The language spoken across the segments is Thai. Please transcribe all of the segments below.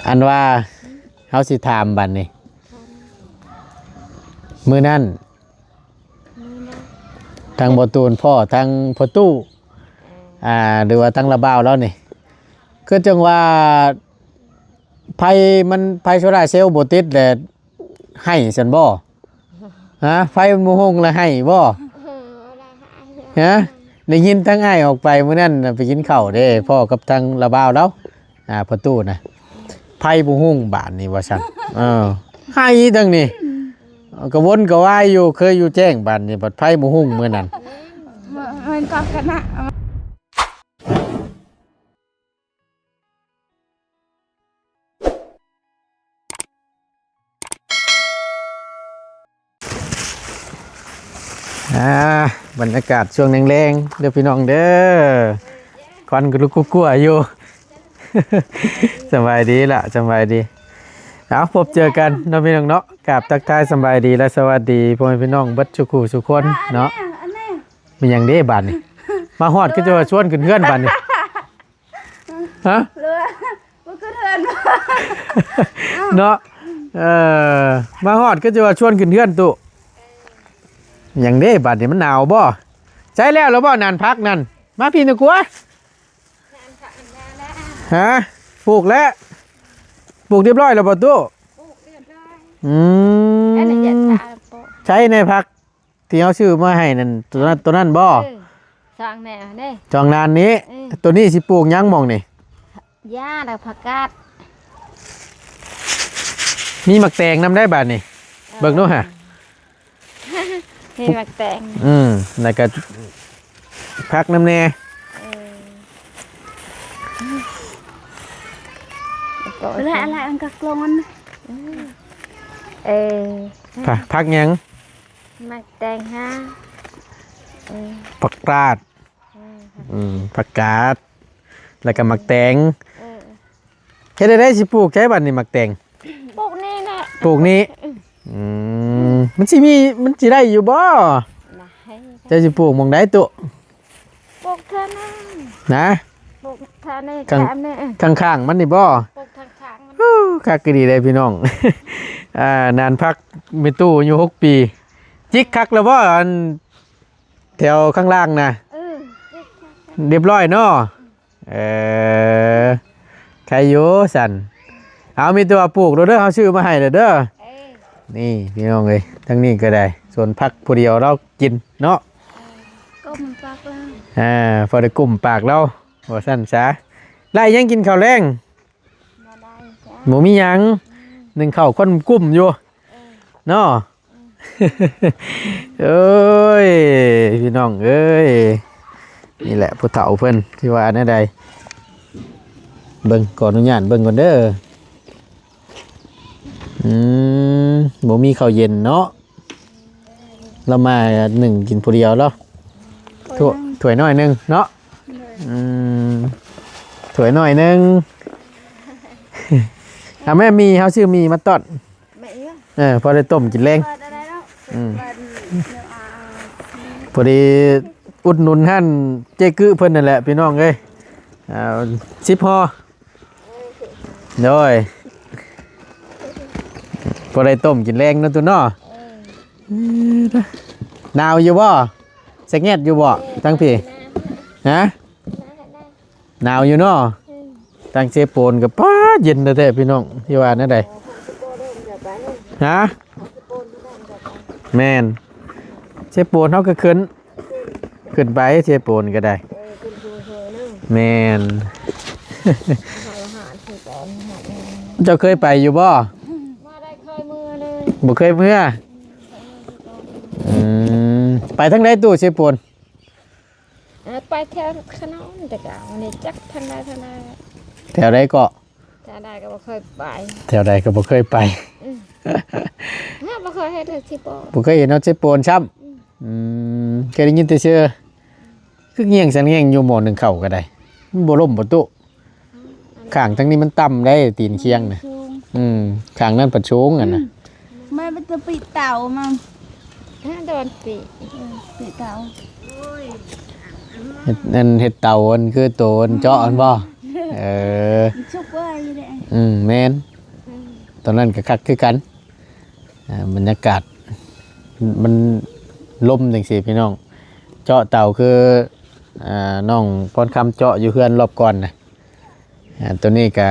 อันว่าเฮาสิถามบัดนี้มื้อนั้นทางบ่ตูนพ่อทางพ่อตู้หรือว่าทางระบ่าวแล้วนี่คือจังว่าไฟโซล่าร์เซลล์บ่ติดแหละให้ซั่นบ่ฮะไฟมันบ่ฮงแล้วให้บ่ฮะได้ยินทั้งอ้ายออกไปมื้อนั้นไปกินข้าวเด้พ่อกับทางระบ่าวแล้วพ่อตู้น่ะไฟบ่ฮงบาดนี้ว่าซั่นให้ทั้งนี้ก็วนก็ว่ายอยู่เคยอยู่แจ้งบาดนี้บัดไฟบ่ฮงมื้อนั้นมันก็กันนะบรรยากาศช่วงแรงๆเด้อพี่น้องเด้อควันกรุกกัวอยู่ สบายดีล่ะสบายดีเอาพบเจอกันน้องพี่น้องเนาะกราบทักทายสบายดีและสวัสดีพ่อแม่พี่น้องเบิดทุกคู่ทุกคนเนาะเป็นอย่างนี้บัดนี่มาฮอดก็จะชวนขึ้นเพื่อนบัดนี่ฮะมันก็เทินเนาะมาฮอดก็จะชวนขึ้นเพื่อนตุอย่างนี้บัดนี่มันหนาวบ่ใช้แล้วหรือบ่นานพักนั่นมาพี่ตะกัวฮะปลูกแล้วปลูกเรียบร้อยแล้วป่ะตู้ใช้ในพักที่เขาชื่อมาให้นั่นตัวนั้นบ่จองแนวนี่จองนานนี้ตัวนี้สิปลูกยังมองนี่หญ้าดอกผักกาดมีหมักแตงนำได้บาดนี่เบิ่งดูฮะมีหมักแตงแล้วก็พักน้ำแน่อะไรอันกักลอนพักยังหมักแตงฮะผักกาดผักกาดแล้วก็หมักแตงแค่ได้สิปลูกใช้บัดนี่หมักแตงปลูกนี่นะปลูกนี้มันสิได้อยู่บ่จะสิปลูกมองได้ตุปลูกเท่านั้นนะปลูกเท่านี้ข้างๆมันนี่บ่ปลูกข้างๆมันคักก็ดีเลยพี่น้องนานพักมีตู้อยู่6 ปีจิกคักแล้วบ่อันแถวข้างล่างนะเรียบร้อยเนาะใครอยู่สั่นเอามีตัวปลูกเด้อเขาชื่อมาให้เด้อนี่พี่น้องเอ้ยทั้งนี้ก็ได้ส่วนพักผู้เดียวเรากินเนาะกุ่มปากเราพอได้กลุ่มปากเราว่าสั่นซะไล่ยังกินข้าวแรงหมูมียังหนึ่งข้าวคนกุ้มอยู่เนาะเอ้ยพี่น้องเอ้ยนี่แหละผู้เฒ่าเพิ่นที่ว่านั่นใดเบิ่งก่อนอนุญาตเบิ่งก่อนเด้อบ่มีข้าวเย็นเนาะเรามาหนึ่งกินผู้เดียวแล้วถ้วยน้อยนึงเนาะถ้วยน้อยนึงแม่มีเขาชื่อมีมาต้อนพอได้ต้มกินแรงพอดีอุดหนุนท่านเจ๊กึเพิ่นนั่นแหละพี่น้องเอ้ย10 ห่อโดยพอได้ต้มกินแรงนั่นตัวเนาะหนาวอยู่บ่แสงแงดอยู่บ่ตั้งพี่ฮะหนาวอยู่เนาะตั้งเซโปนกับป้าเย็นแท้ๆพี่น้องที่ว่านั่นใดฮะแม่นเชฟโปนเขาก็ขึ้นไปเชฟโปนก็ได้แม่นเจ้าเคยไปอยู่บ่ได้เคยมือเลยบ่เคยเมื่อไปทั้งใดตู้เชฟโปนไปแถวขนมแต่ก็วันนี้จักทางใดแถวใดก็แถวใดก็บ่เคยไปแถวใดก็บ่เคยไปบ่เคยเห็นเชฟโปนบ่เคยเห็นเชฟโปนช้ำเคยได้ยินแต่ชื่อคือเงียงสันเงียงอยู่หม้อหนึ่งเข้าก็ได้มันบ่ล่มบ่ตุข้างทั้งนี้มันต่ำได้ตีนเคียงน่ะข้างนั้นปัดโชงน่ะไม่มันจะปิดเต่ามันโดนปิดเต่านั่นเห็ดเต่าอันคือตัวเจาะอันบ่ เออ ชุบไว้เลย แม่นตอนนั้นก็คักคือกันบรรยากาศมันลมจังซี่พี่น้องเจาะเต่าคือน้องพรคำเจาะอยู่เฮือนรอบก่อนนะตัวนี้ก็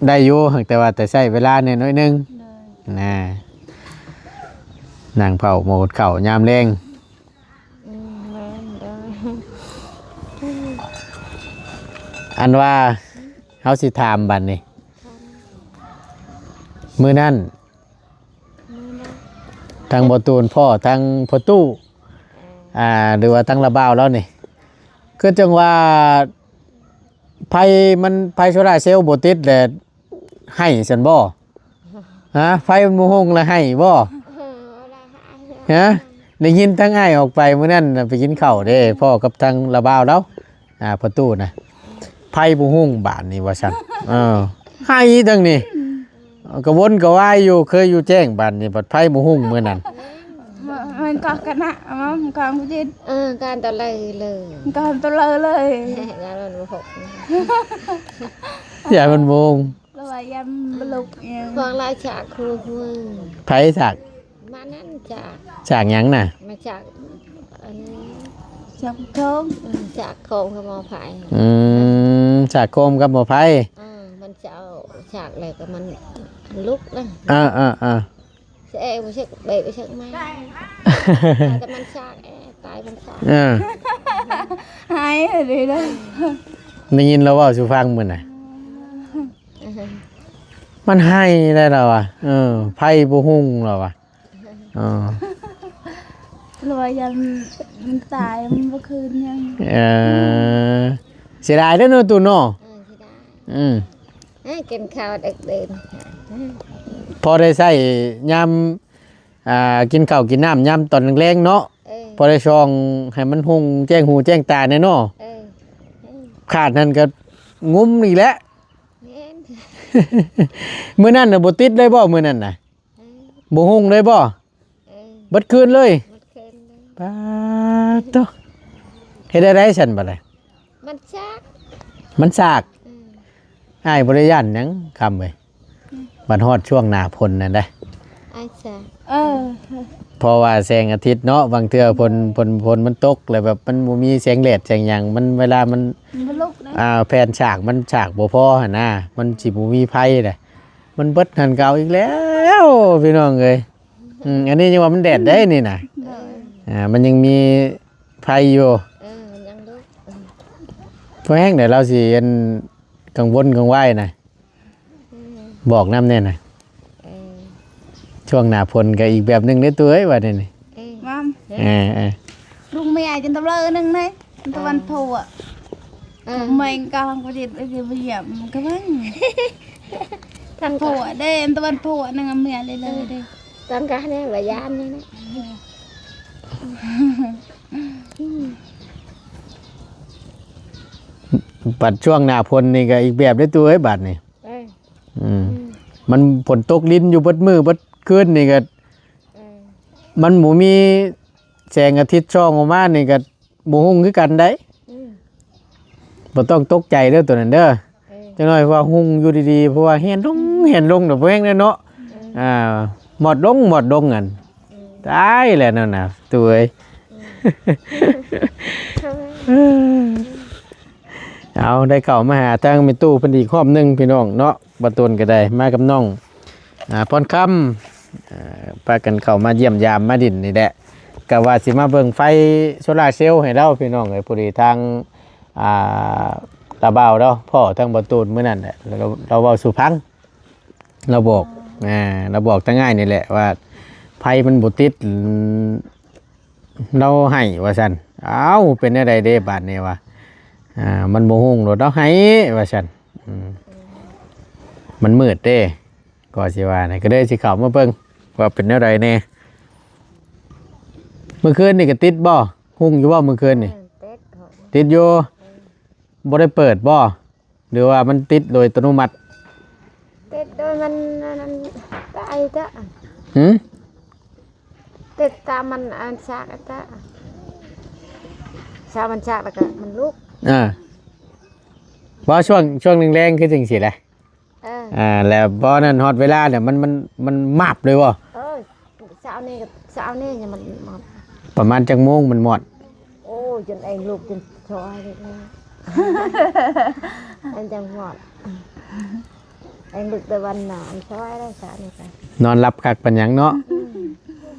ได้อยู่แต่ว่าแต่ใช้เวลาเนี่ยน้อยนึงนะนางเผาโมดเข่ายามแรงอันว่าเฮาสิถามบัดนี้มื้อนั้นทางบ่ตูนพ่อทางพ่อตู้หรือว่าทางระบ่าวแล้วนี่คือจังว่าไฟโซล่าร์เซลล์บ่ติดแล้วให้ซั่นบ่ฮะไฟมันบ่ฮงแล้วให้บ่ฮะได้ยินทางอ้ายออกไปมื้อนั้นไปกินข้าวเด้พ่อกับทางระบ่าวแล้วพ่อตู้นะไฟบ่ฮงบาดนี้ว่าซั่นให้จังนี่ก็วนก็ว่ายอยู่เคยอยู่แจ้งบาดนี้บัดไฟบ่ฮงมื้อนั้นมันก็กันนะมันก็ไม่จิตการตะเลยเลย ก็ตัวเลย งานมันหก อย่ามันโมง แล้วว่ายันบลุกยัง ฟังลายจากครูมือ ไผสัก มานั่นจาก จากหยังน่ะ มาจากอันนี้ จับโค้ง จากโคมขมอไผ่ จากโคมกับหมอไผมันจะเอาจากอะไรก็มันลุกนะเสียไปเช็คเบรกไปเช็คไหมแต่มันจากตายมันจากหายเลยเลย ได้ยินแล้วว่าสุฟังมื้อน่ะมันให้ได้แล้วอ่ะไผบ่ฮุ่งแล้วอ่ะแล้วว่ายันมันตายมันเมื่อคืนยังเสียดายเด้อเนาะตู่เนาะกินข้าวเด็กเดินพอได้ใช้ยามกินข้าวกินน้ำยามตอนแรงๆเนาะพอได้ช่องให้มันฮุ่งแจ้งหูแจ้งตาแน่เนาะขาดนั่นก็งุ้มอีกแล้วมื้อนั้นน่ะบ่ติดเลยบ่มื้อนั้นน่ะบ่ฮุ่งเลยบ่เบิดคืนเลยปาโตเฮ็ดได้ซั่นบัดนี้มันซากอ้ายบ่ได้ย่านหยังคำเว้ยบัดฮอดช่วงหน้าฝนนั่นได้อ้ายซ่าเพราะว่าแสงอาทิตย์เนาะบางเทื่อฝนมันตกแล้วแบบมันบ่มีแสงแดดแสงหยังมันเวลามันแผ่นฉากมันฉากบ่พอหั่นน่ะมันสิบ่มีไผแหละมันเบิดหันเก่าอีกแล้วพี่น้องเอ้ยอันนี้ยังว่ามันแดดได้นี่น่ะมันยังมีไผอยู่ยังลุกเพราะแห้งเดี๋ยวเราสิกังวลกังวายน่ะบอกนำแน่น่ะช่วงหน้าฝนก็อีกแบบนึงได้ตัวเอ้ยว่านี่มัมลุงไม่อยากจะตะเลนึงเลยตะวันโผล่mình con có điện cái bây giờ cái bánh thằng phù ở đây em tao ăn phù ở năng mẹ lên đây đây thằng cá này và gian này nè บัดช่วงหน้าฝนนี่ก็อีกแบบได้ตัวเอ้ยบัดนี่มันฝนตกลิ้นอยู่เบิดมือเบิดคืนนี่ก็มันหมูมีแสงอาทิตย์ช่องออกมานี่ก็บ่ฮู้คือกันได้บ่ต้องตกใจเด้อตัวนั้นเด้อจังน้อยว่าหุ่งอยู่ดีๆเพราะว่าเห็นลงเดี๋ยวบ่แฮงเนาะหมดลงกันตายแล้วนั่นน่ะตัวเอ้ยเอาได้เข้ามาหาทางแม่ตู้เพิ่นอีกรอบนึงพี่น้องเนาะบ่ตนก็ได้มากับน้องพรคำพากันเข้ามาเยี่ยมยามมาดินนี่แหละก็ว่าสิมาเบิ่งไฟโซล่าร์เซลล์ให้เราพี่น้องเอ้ยพอดีทางตาบ่าวเราพ่อทางบ่ตูนมื้อนั้นแหละเราเว้าสู่พังเราบอกตั้งง่ายนี่แหละว่าไฟมันบ่ติดเราให้ว่าซั่นเอ้าเป็นอะไรเด้บาดนี้ว่ามันบ่ฮู้รถเราให้ว่าซั่นมันมืดเด้ก็สิว่าก็ได้สิเข้ามาเบิ่งว่าเป็นอะไรแน่เมื่อคืนนี่ก็ติดบ่หุ่งอยู่บ่เมื่อคืนนี่ติดอยู่บ่ได้เปิดบ่หรือว่ามันติดโดยอัตโนมัติติดโดยมันตายจ้ะติดตามมันอันชากจ้ะชามันชากแล้วก็มันลุก บ่ช่วงแรงๆคือจังซี่แหละ เออ แล้วบ่นั่นฮอดเวลาเนี่ยมันมาบเลยบ่ เออเช้านี่เนี่ยมันหมด ประมาณจักโมงมันหมด โอ้จนเองลูกจนชอยเลยอันจังหมดเองลูกแต่วันหนาชอยได้สานี่ไป นอนรับคักปัญญังเนาะ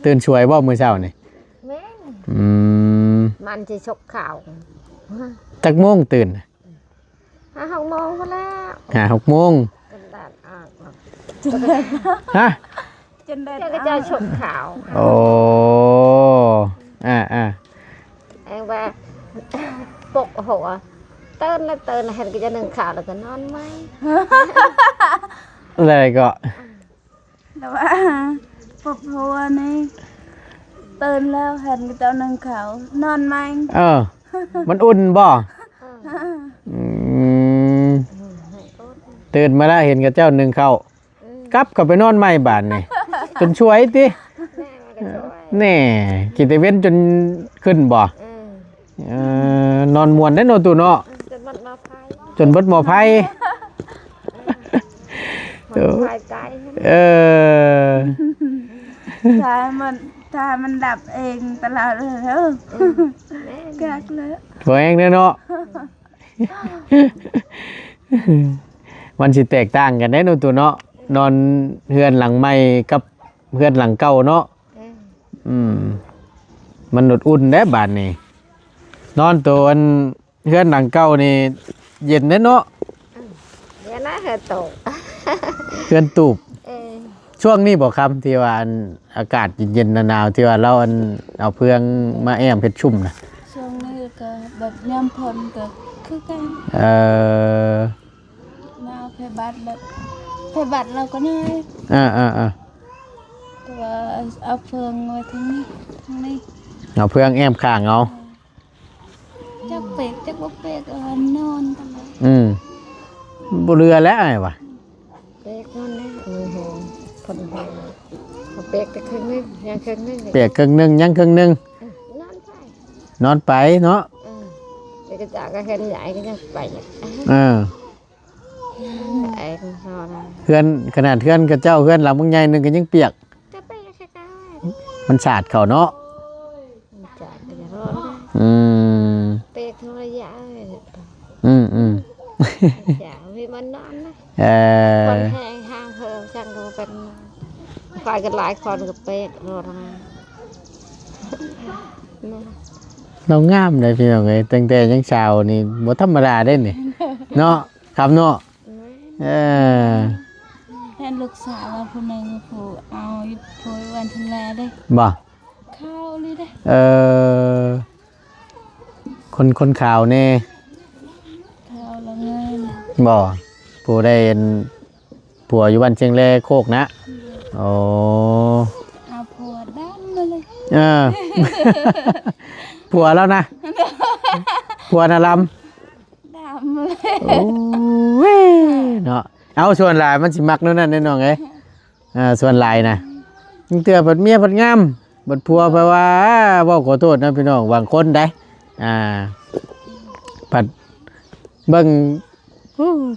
ตื่นช่วยบ่มื้อเช้านี่ แม่ อืม มันจะชกข่าว จักโมงตื่น 5 โมงพอแล้ว 6 โมง กันดานอ่าน ฮะ จนได้ เจ้าก็จะชกข่าว โอ้อ่ เองว่าปกหัวเตือนแล้วเตือนเห็นก็จะนึ่งข่าวแล้วก็นอนไหม อะไรก็ แต่ว่าปบหัวนี่ตื่นแล้วเห็นก็เจ้านึงเขานอนไหม มันอุ่นบ่อืมตื่นมาแล้วเห็นกับเจ้าหนึ่งเข้ากลับไปนอนใหม่บ้านนี่จนช่วยติ แม่มันก็ช่วย แน่กิตเว้นจนขึ้นบ่นอนมวนได้โนตูเนาะ จนมันมาพาย จนเบิดหมอไผ มันพายไกล เออ ถ้ามันดับเองตลอดเลยเด้อ แม่ กักเลย ตัวเองเด้อเนาะ มันสิแตกต่างกันได้โนตูเนาะนอนเฮือนหลังใหม่กับเฮือนหลังเก่าเนาะมันอุ่นได้บาดนี่นอนตัวอันเฮือนหลังเก่านี่เย็นเด้อเนาะ เดี๋ยวนะเหตุตก เฮือนตูบช่วงนี้บ่ครับที่ว่าอันอากาศเย็นๆหนาวๆที่ว่าเราอันเอาเพื่องมาแอมเพชรชุ่มน่ะ ช่วงนี้ก็แบบยามพ้นก็คือกัน มาเอาไปบัตรแบบไปบัตรเราก็ได้ แต่ว่าเอาเฟืองไว้ทางนี้เอาเพื่องแอมข้างเอา จักเป็กจักบ่เป็กนอนตลอด บ่เรือแล้วไอ้วะ เป๊กนั่นนะโหคนโหเป๊กแต่ครึ่งนึงยังครึ่งนึง เปียกครึ่งหนึงยังครึ่งหนึง นอนไป นอนไปเนาะ เด็กจ่าก็เห็นใหญ่ก็ยังไปเนี่ย ไอ้คนชอบนะ เพื่อนขนาดเพื่อนกับเจ้าเพื่อนหลังบางใหญ่หนึงก็ยังเปียก ก็ไปแค่ก้าว มันสาดเขาเนาะ จ่าก็จะรอด เป๊กทั้งระยะเลย จ่าพี่มันนอนนะคนแห้งห้างเพิ่มช่างก็เป็นไฟกันหลายคนกับเป๊กรอดมา เรางามเลยพี่น้องเอ้ยตั้งแต่ยังสาวนี่บ่ธรรมดาเด้นี่ เนาะครับเนาะ เห็นลูกสาวเราผู้หนึงผู้เอาผู้วันทำแลได้ บ่ เข้าเลยได้ คนข่าวแน่ เข้าแล้วเงิน บ่ผู้ได้เห็นผัวอยู่บ้านเชียงแลโคกนะโอ้ เอาผัวด้านมาเลย ผัวแล้วนะผัวน่ะลำ ดำมาเลย โอ้ยเนาะเอาส่วนหลายมันสิมักนู่นนั่นแน่นอนไงส่วนหลายนะยิ่งเตือบัดเมียบัดงามบัดผัวไปว่าเว้าขอโทษนะพี่น้องบางคนได้ผัดเบิ่ง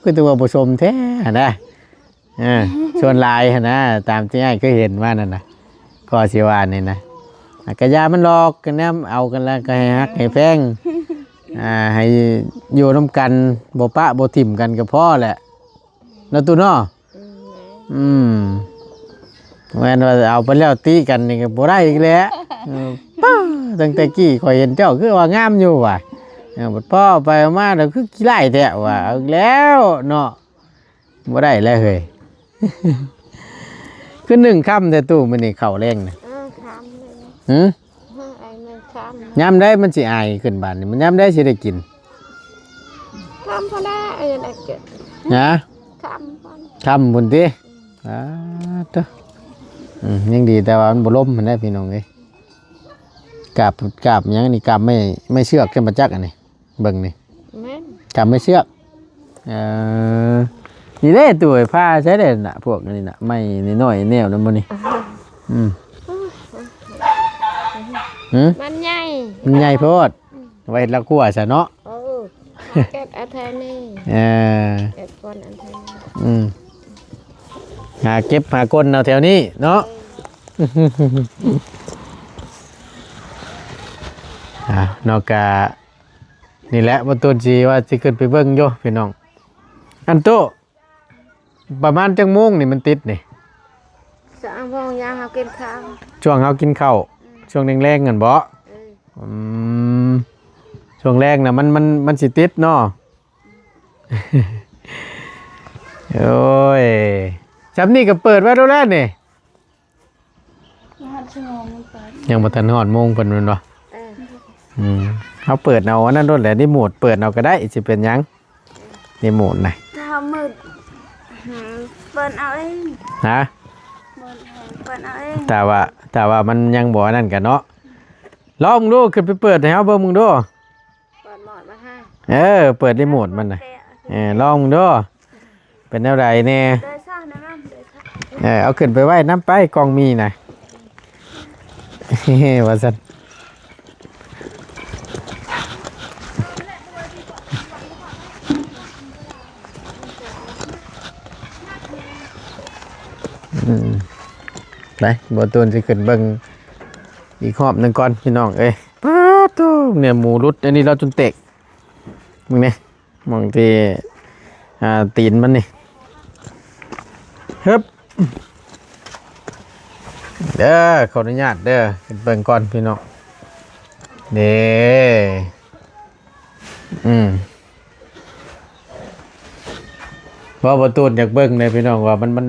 คือตัวบ่ชมแท้นะส่วนหลายหั่นนะตามที่อ้ายเคยเห็นมานั่นน่ะก็สิว่านี่นะกะยามันหลอกกันนำเอากันแล้วก็ให้ฮักให้แพงให้อยู่ร่วมกันบ่ปะบ่ถิ่มกันก็พอแหละแล้วตู้เนาะแม่นว่าเอาไปแล้วตีกันนี่ก็บ่ได้อีกแล้วป้าตั้งแต่กี้ข่อยเห็นเจ้าคือว่างามอยู่ว่ะบัดพ่อไปมาแล้วคือขี้ไล่แท้ว่ะเอาอีกแล้วเนาะบ่ได้แล้วเฮ้ย คือ1ค่ำแต่ตู้มื้อนี้เข้าแรงน่ะ คำเลย หือ ไอ้มันคำ ยามได้มันสิอายขึ้นบาดนี่มันยามได้สิได้กิน คำพอแล้วไอ้นั่นเกิด นะ คำพอ คำบุญติเด้อยังดีแต่ว่ามันบ่ล้มมันได้พี่น้องเอ้ยกาบหยังนี่กาบไม่เชือกขึ้นมาจักอันนี้เบิ่งนี่ แม่น กาบไม่เชือกนี่เด้ตัวไอ้ผ้าใช้ได้น่ะพวกนี้น่ะไม่น้อยๆแนวนั้นบ่นี่มันใหญ่ มันใหญ่โพดไว้เฮ็ดละกัวซะเนาะ ค เก็บอันเทนี่ เออ เก็บก้อนอันเทนี่ หาเก็บหาก้นเอาแถวนี้เนาะนอกกานี่แหละว่าต้นจีว่าสิขึ้นไปเบิ่งอยู่พี่น้องอันโตประมาณจังโมงนี่มันติดนี่ สามโมงยามเขากินข้าว ช่วงเฮากินข้าวช่วงแรงๆกันบ่อืมช่วงแรกน่ะมันสิติดเนาะ โอ้ยจำนี่ก็เปิดไว้แล้วแหละนี่ ชั่วโมงมันเปิด ยังบ่ทันฮอดโมงเพิ่นแม่นบ่ เออ เฮาเปิดเอาอันนั้นโดนแหละรีโมทเปิดเอาก็ได้สิเป็นหยังรีโมทน่ะ ถ้ามืดเปิดเอาเอง ฮะ เปิดเอาเอง แต่ว่ามันยังบ่นั่นกันเนาะลองดูขึ้นไปเปิดให้เฮาเบิ่งมึงดู เปิดหมดมาให้ เปิดรีโมทมันน่ะลองมึงดูเป็นแนวใดแน่ เดินซ่านะแม่เดินซ่า เอาขึ้นไปไว้น้ำไปกองมีน่ะ ว่าซั่นไปบ่ตูนสิขึ้นเบิ่งอีกรอบหนึงก่อนพี่น้องเอ้ยป๊าดโตเนี่ยหมูรุดอันนี้เราจนเตกมึงเนี่ยมองที่ตีนมันนี่ฮึบเด้อขออนุญาตเด้อขึ้นเบิ่งก่อนพี่น้องเด้ว่าบ่ตูนอยากเบิ่งเลยพี่น้องว่ามัน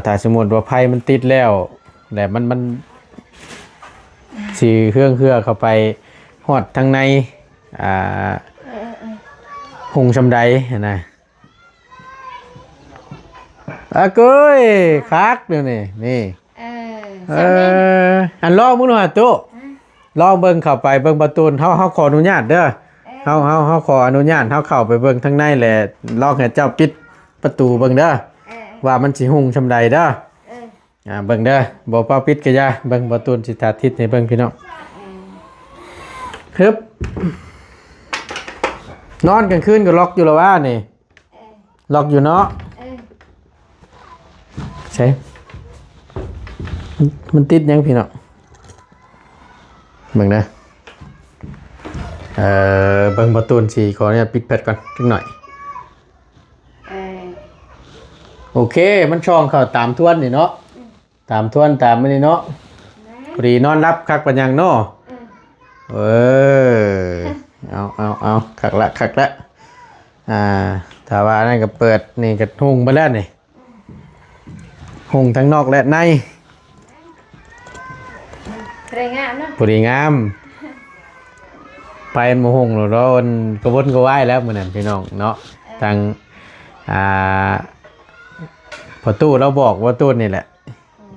ถ้าสมมุติว่าไผมันติดแล้วแต่มันสิเครื่องเข้าไปฮอดทางในหุงชำใดนะก้ยคักเดี๋ยวนี้นี่ อันลองมึงหน่อยตุ๊ลองเบิ่งเข้าไปเบิ่งประตูเฮาขออนุญาตเด้อเฮาขออนุญาตเฮาเข้าไปเบิ่งทางในแหละลองให้เจ้าปิดประตูเบิ่งเด้อว่ามันสิหุงชำใดเด้อเบิ่งเด้อบ่เป้าปิดก็อย่าเบิ่งประตูสิสาธิตให้เบิ่งพี่น้องฮึบนอนกลางคืนก็ล็อกอยู่แล้วว่านี่ล็อกอยู่เนาะใช่มันติดยังพี่น้องเบิ่งนะเบิ่งประตูสิขอเนี่ยปิดแพทก่อนจักหน่อยโอเคมันช่องเข้าตามทวนนี่เนาะตามทวนตามมันนี่เนาะพอดีนอนรับคักปัญญังเนาะเอาคักละถ้าว่านั่นก็เปิดนี่ก็หุงไปแล้วนี่หุงทั้งนอกและใน สวยงามเนาะ พอดีงามไปหมู่หงเราโดนกระวนกระวายแล้วมื้อนั้นพี่น้องเนาะทางพอตู้เราบอกว่าตู้นี่แหละ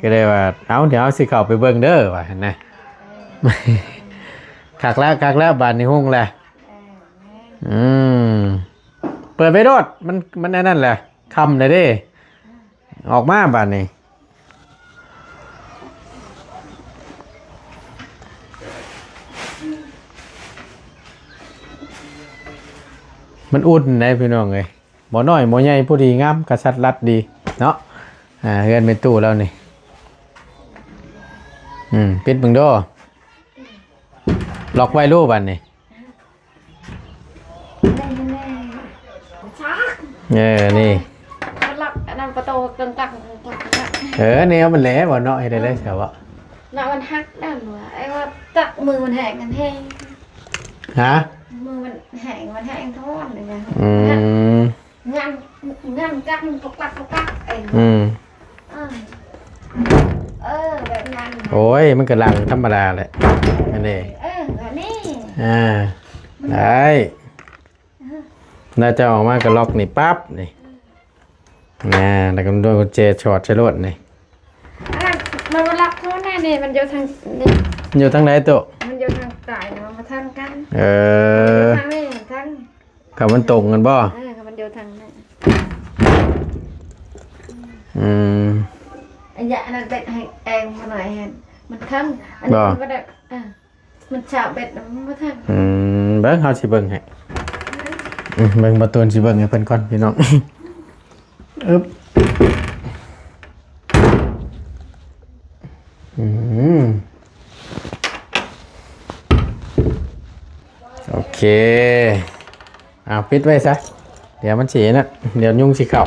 ก็เลยว่าเดี๋ยวสิเข้าไปเบิ่งเด้อว่าหั่นนะคักแล้วบ้านนี้หงแหละเปิดไปโดดมันนั่นแหละคำเลยเด้ออกมาบ้านนี้มันอุ่นนะพี่น้องเลยหมอน้อยหมอใหญ่ผู้ดีงามกระชัดรัดดีเนาะเฮือนเป็นตู้แล้วนี่ปิดมึงด้วยล็อกไว้รูปอันนี่นี่ ล็อกอันนั้นประตูกึ่งกัก เนี่ยมันแหลวบ่เนาะให้ได้เลยแถวอ่ะ น่ะมันหักด้านหัวไอ้ว่าตักมือมันแห้งกันแห้ง ฮะ มือมันแห้งท้อนเลยนะ งานกักมันปกักเองแบบนั้น โอ้ยมันกำลังธรรมดาแหละอันนี้ แบบนี้ ได้น่าจะออกมาก็ล็อกนี่ปั๊บนี่แล้วก็โดนกุญแจช็อตใช้รถนี่ มันล็อกเท่านั้นนี่มันอยู่ทางนี่ อยู่ทางไหนตัว มันอยู่ทางใต้นะมันมาทางกันทางนี้ทาง กับมันตรงกันบ่ มันอยู่ทางนั้นอันนี้อันนั้นเบ็ดให้เองมาหน่อยเห็นมันทำอันนี้มันก็ได้มันฉาบเบ็ดมันมาทำเบิ้งเขาสิเบิ้งให้ เบิ่งประตูสิเบิ่งให้เพิ่นก่อนพี่น้องอึ๊บโอเคปิดไว้ซะเดี๋ยวมันเสียนะเดี๋ยวยุงสิเข้า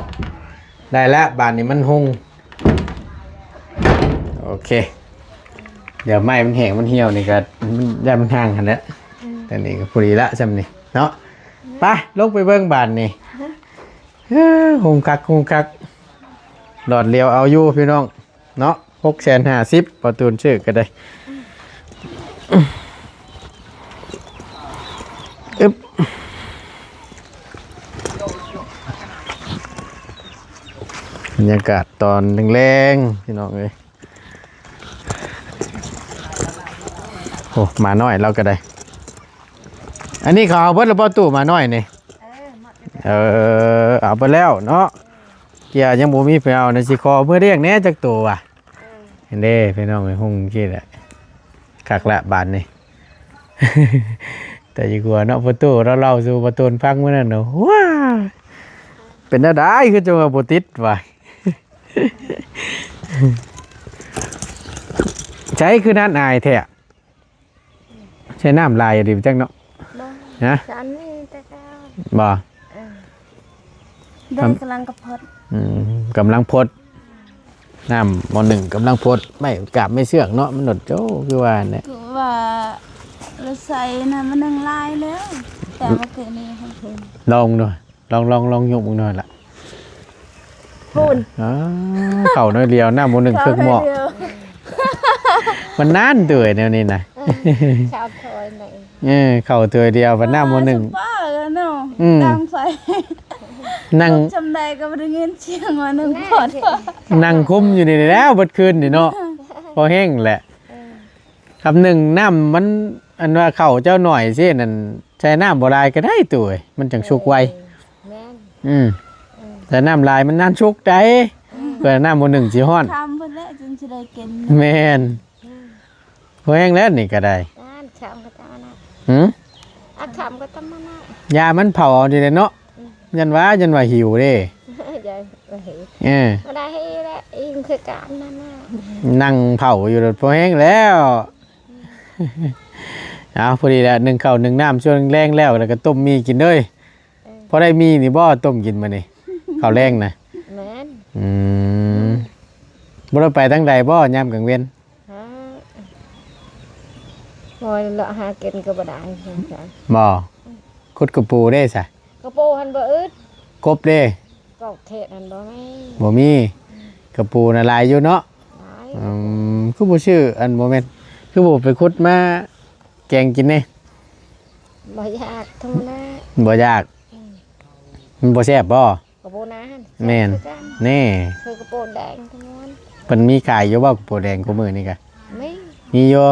ได้แล้วบานนี้มันหุงโอเคเดี๋ยวไม้มันแห้งมันเหี่ยวนี่ก็มันได้มันห่างกันแล้วแต่นี่ก็พอดีละจำนี่เนาะไปลงไปเบิ่งบานนี่หุงคักหลอดเลียวเอาอยู่พี่น้องเนาะ650ประตูชื่อก็ได้อึ๊บบรรยากาศตอนแรงๆพี่น้องเอ้ยโอ้มาน้อยเราก็ได้อันนี้เขาเอาเบิดแล้วบ่ตู้มาน้อยนี่เอาไปแล้วเนาะเกียร์ยังบ่มีไปเอาในสิคอเพื่อเรียกแหน่จักตัวว่ะเห็นเด้พี่น้องไอ้ห้องกี้แหละคักละบานนี่ แต่อีกว่าเนาะประตูเราเล่าสู่ประตูฟังมื้อนั้นเนาะว้าเป็นอะไรคือจังว่าบ่ติดว่ะ ใช้คือนั่นอายแท้ใช้น้ำลายดิบจังเนาะฮะ ฉันนี่แต่ก็ บ่ ได้กำลังกระพด กำลังพดน้ำม.1กำลังพดไม่กลับไม่เสือกเนาะมันหนดโจ้คือว่าเนี่ย คือว่าเราใส่นะมันนึงลายแล้วแต่ว่าเกิดนี่ให้เพิ่น ลองหน่อยลองยกมึงหน่อยละ พูน เข่าน้อยเดียวหน้าม.1เครื่องหม้อมันนานเตื่อยแนวนี้นะ ชาวถอยไหน เข่าเตื่อยเดียวมันหน้าม.1 ป้ากันเนาะดังไฟ นั่ง จำได้ก็บ่ได้ยินเสียงว่านึงพอด นั่งคุ้มอยู่นี่แล้วเบิดคืนนี่เนาะพอแห้งแหละคำหนึ่งน้ำมันอันว่าเข่าเจ้าหน่อยสินั่นใช้น้ำบ่ลายก็ได้ตัวมันจังชุกไว แม่น แต่น้ำลายมันนั่นชุกได้เกิดน้ำบ่1สิฮ้อน ทำเพิ่นแล้วจึงสิได้กิน แม่นพอแห้งแล้วนี่ก็ได้ นั่นชามก็ตามนะ หือ อักขามก็ตามนะ ยามันเผาเอาดีเลยเนาะยันว่าหิวเด้ อย่าเห็น เออ มาได้ให้แล้วอิงคือการนั่นน่ะ นั่งเผาอยู่รถพอแห้งแล้วเอาพอดีแล้ว1ข้าว1น้ำช่วงแรงแล้วก็ต้มมีกินเลยพอได้มีนี่บ่ต้มกินมานี่ข้าวแรงนะ แม่น บ่ได้ไปทางใดบ่ยามกลางเว้น ฮะพอยละหากินก็บ่ได้จ้ะ บ่คุดกระปูได้ซะ กระโปหันบ่อึด กบเด้ ก็เทศหันบ่แม่ บ่มีกระปูน่ะหลายอยู่เนาะ หลาย คือบ่ชื่ออันบ่แม่นคือบ่ไปขุดมาแกงกินนี่ บ่อยากธรรมดา บ่ยากมันบ่แซ่บบ่ กระโปนาหัน แม่น คือกัน แน่ คือกระโปแดงทั้งนั้น เพิ่นมีขายอยู่บ่กระปูแดงกูมื้อนี่ก็ ไม่ มีอยู่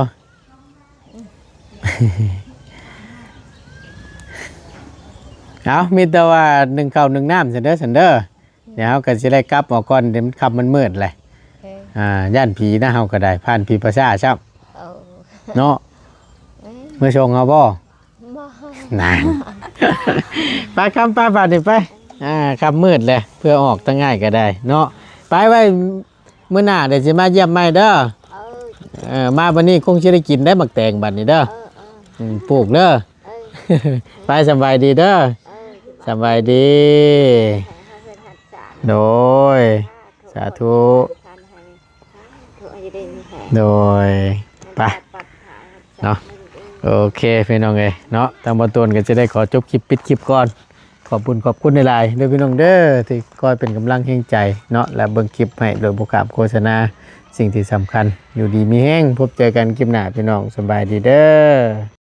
เอามีแต่ว่า1ข้าว1น้ำซั่นเด้อซั่นเด้อเดี๋ยวเฮาก็สิได้กลับออกก่อนเดี๋ยวมันค่ำมันมืดแหละ เออ ย่านผีนะเฮาก็ได้ผ่านผีประชาครับ เอา เนาะ เอ้ย เมื่อชงเอาบ่ บ่ นาน ไปคำไปนี่ไปคำมืดเลยเพื่อออกตั้งง่ายก็ได้เนาะไปไว้มื้อหน้าเดี๋ยวสิมาเยี่ยมใหม่เด้อ เออ มาบัดนี้คงสิได้กินได้หมักแตงบัดนี้เด้อ เออ ปลูกเด้อ เออ ไปสบายดีเด้อ เออ สบายดี โดยสาธุ โดยไปเนาะโอเคพี่น้องเอ้ยเนาะทางบนต้นก็จะได้ขอจบคลิปปิดคลิปก่อนขอบคุณในไลน์ด้วยพี่น้องเด้อที่คอยเป็นกำลังแห่งใจเนาะและเบิ่งคลิปให้โดยบุกามโฆษณาสิ่งที่สำคัญอยู่ดีมีแห้งพบเจอกันคลิปหน้าพี่น้องสบายดีเด้อ